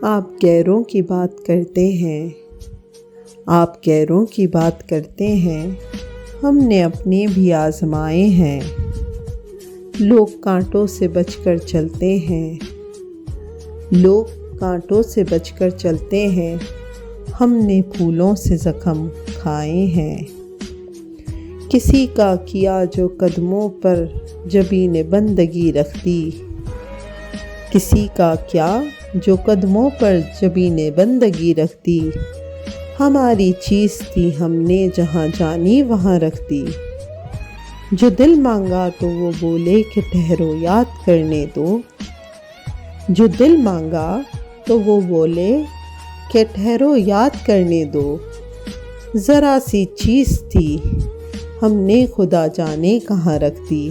आप गैरों की बात करते हैं, आप गैरों की बात करते हैं, हमने अपने भी आजमाए हैं। लोग कांटों से बचकर चलते हैं, लोग कांटों से बचकर चलते हैं, हमने फूलों से ज़ख्म खाए हैं। किसी का किया जो कदमों पर जबीन बंदगी रख दी, किसी का क्या जो कदमों पर जबीन बंदगी रख दी, हमारी चीज़ थी हमने जहाँ जानी वहाँ रख दी। जो दिल मांगा तो वो बोले कि ठहरो याद करने दो, जो दिल मांगा तो वो बोले कि ठहरो याद करने दो। ज़रा सी चीज़ थी हमने खुदा जाने कहाँ रख दी।